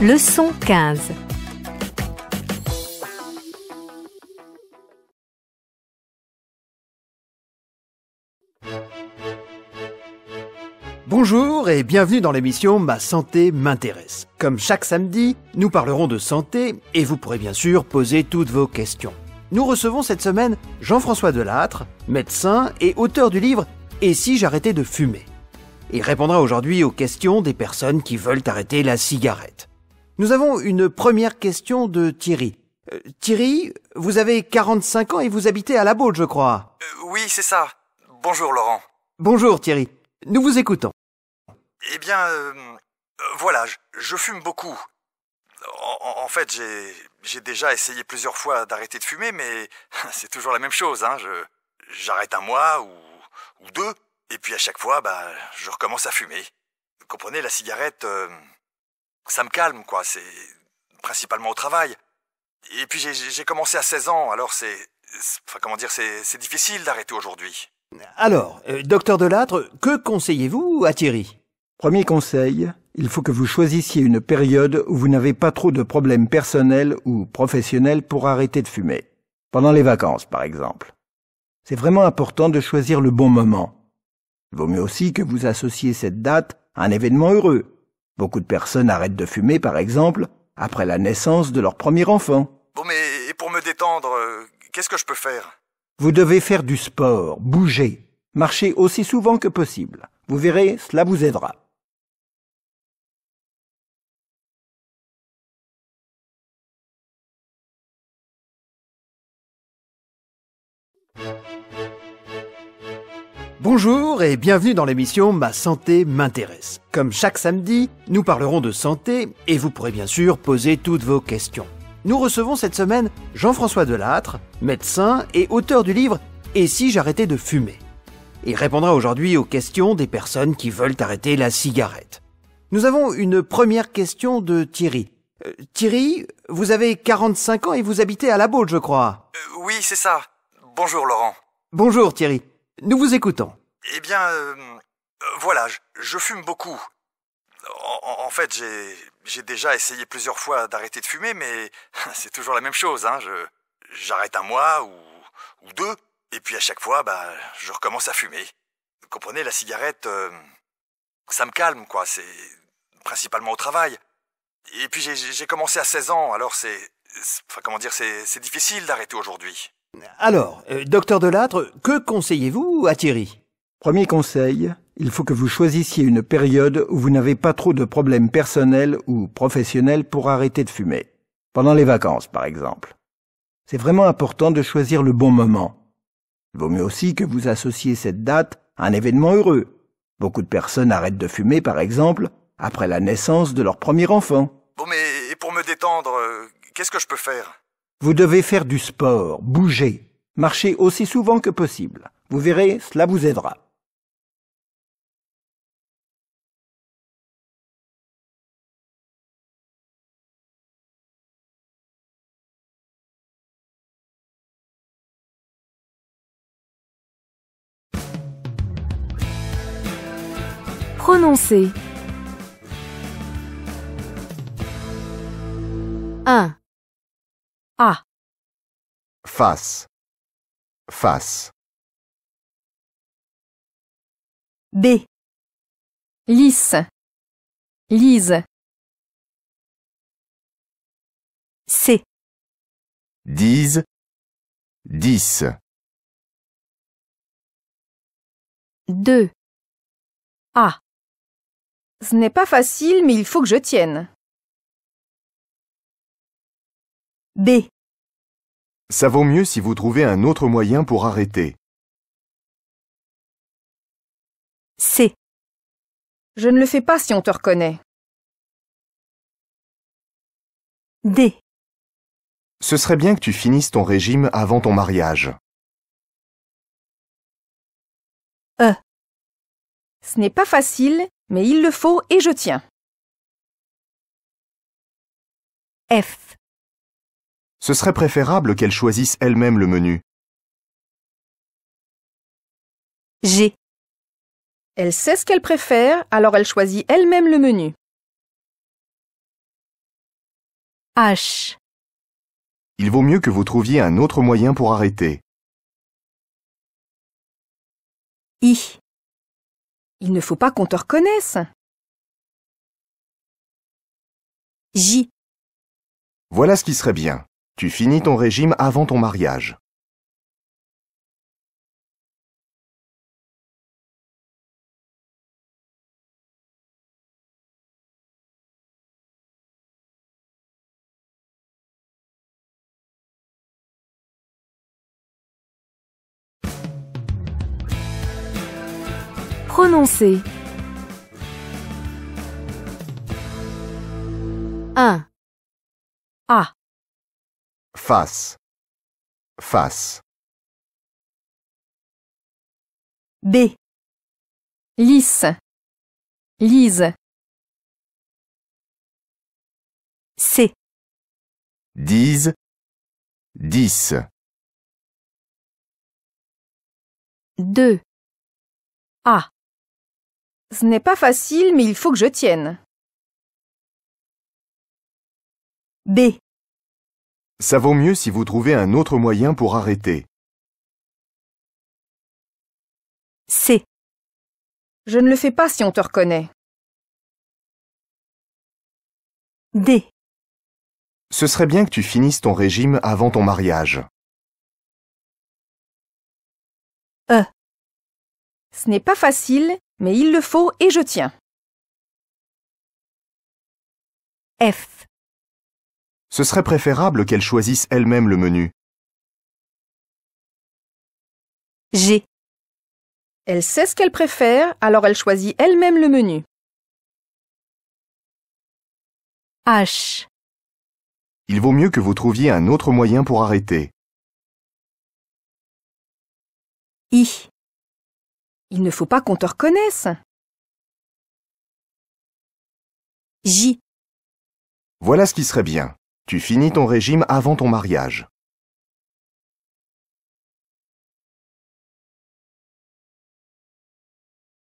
Leçon 15. Bonjour et bienvenue dans l'émission Ma santé m'intéresse. Comme chaque samedi, nous parlerons de santé et vous pourrez bien sûr poser toutes vos questions. Nous recevons cette semaine Jean-François Delattre, médecin et auteur du livre « Et si j'arrêtais de fumer ?» Il répondra aujourd'hui aux questions des personnes qui veulent arrêter la cigarette. Nous avons une première question de Thierry. Thierry, vous avez 45 ans et vous habitez à La Baule, je crois. Oui, c'est ça. Bonjour Laurent. Bonjour Thierry, nous vous écoutons. Eh bien, voilà, je fume beaucoup. En fait, j'ai déjà essayé plusieurs fois d'arrêter de fumer, mais c'est toujours la même chose, hein. J'arrête un mois ou deux, et puis à chaque fois, je recommence à fumer. Vous comprenez, la cigarette, ça me calme, quoi. C'est principalement au travail. Et puis j'ai commencé à 16 ans, alors c'est difficile d'arrêter aujourd'hui. Alors, docteur Delattre, que conseillez-vous à Thierry ? Premier conseil, il faut que vous choisissiez une période où vous n'avez pas trop de problèmes personnels ou professionnels pour arrêter de fumer. Pendant les vacances, par exemple. C'est vraiment important de choisir le bon moment. Il vaut mieux aussi que vous associez cette date à un événement heureux. Beaucoup de personnes arrêtent de fumer, par exemple, après la naissance de leur premier enfant. Bon, mais et pour me détendre, qu'est-ce que je peux faire ? Vous devez faire du sport, bouger, marcher aussi souvent que possible. Vous verrez, cela vous aidera. Bonjour et bienvenue dans l'émission Ma santé m'intéresse. Comme chaque samedi, nous parlerons de santé et vous pourrez bien sûr poser toutes vos questions. Nous recevons cette semaine Jean-François Delattre, médecin et auteur du livre « Et si j'arrêtais de fumer ?» Il répondra aujourd'hui aux questions des personnes qui veulent arrêter la cigarette. Nous avons une première question de Thierry. Thierry, vous avez 45 ans et vous habitez à La Baule, je crois. Oui, c'est ça. Bonjour Laurent. Bonjour Thierry, nous vous écoutons. Eh bien, voilà, je fume beaucoup. En fait, j'ai déjà essayé plusieurs fois d'arrêter de fumer, mais c'est toujours la même chose, hein. J'arrête un mois ou deux, et puis à chaque fois, je recommence à fumer. Vous comprenez, la cigarette, ça me calme, quoi. C'est principalement au travail. Et puis j'ai commencé à 16 ans, alors c'est difficile d'arrêter aujourd'hui. Alors, docteur Delattre, que conseillez-vous à Thierry ? Premier conseil, il faut que vous choisissiez une période où vous n'avez pas trop de problèmes personnels ou professionnels pour arrêter de fumer. Pendant les vacances, par exemple. C'est vraiment important de choisir le bon moment. Il vaut mieux aussi que vous associez cette date à un événement heureux. Beaucoup de personnes arrêtent de fumer, par exemple, après la naissance de leur premier enfant. Bon, mais et pour me détendre, qu'est-ce que je peux faire ? Vous devez faire du sport, bouger, marcher aussi souvent que possible. Vous verrez, cela vous aidera. Prononcer. 1. A. Face. Face. B. Lisse. Lise. C. 10. 10. 2. A. Ce n'est pas facile, mais il faut que je tienne. B. Ça vaut mieux si vous trouvez un autre moyen pour arrêter. C. Je ne le fais pas si on te reconnaît. D. Ce serait bien que tu finisses ton régime avant ton mariage. E. Ce n'est pas facile, mais il le faut et je tiens. F. Ce serait préférable qu'elle choisisse elle-même le menu. G. Elle sait ce qu'elle préfère, alors elle choisit elle-même le menu. H, Il vaut mieux que vous trouviez un autre moyen pour arrêter. I, Il ne faut pas qu'on te reconnaisse. J, Voilà ce qui serait bien. Tu finis ton régime avant ton mariage. Prononcer. 1, A. Face. Face. B, Lisse. Lise. C, 10. 10. 2, A. Ce n'est pas facile, mais il faut que je tienne. B, Ça vaut mieux si vous trouvez un autre moyen pour arrêter. C, Je ne le fais pas si on te reconnaît. D, Ce serait bien que tu finisses ton régime avant ton mariage. E, Ce n'est pas facile, mais il le faut et je tiens. F, Ce serait préférable qu'elle choisisse elle-même le menu. G, Elle sait ce qu'elle préfère, alors elle choisit elle-même le menu. H, Il vaut mieux que vous trouviez un autre moyen pour arrêter. I, Il ne faut pas qu'on te reconnaisse. J, Voilà ce qui serait bien. Tu finis ton régime avant ton mariage.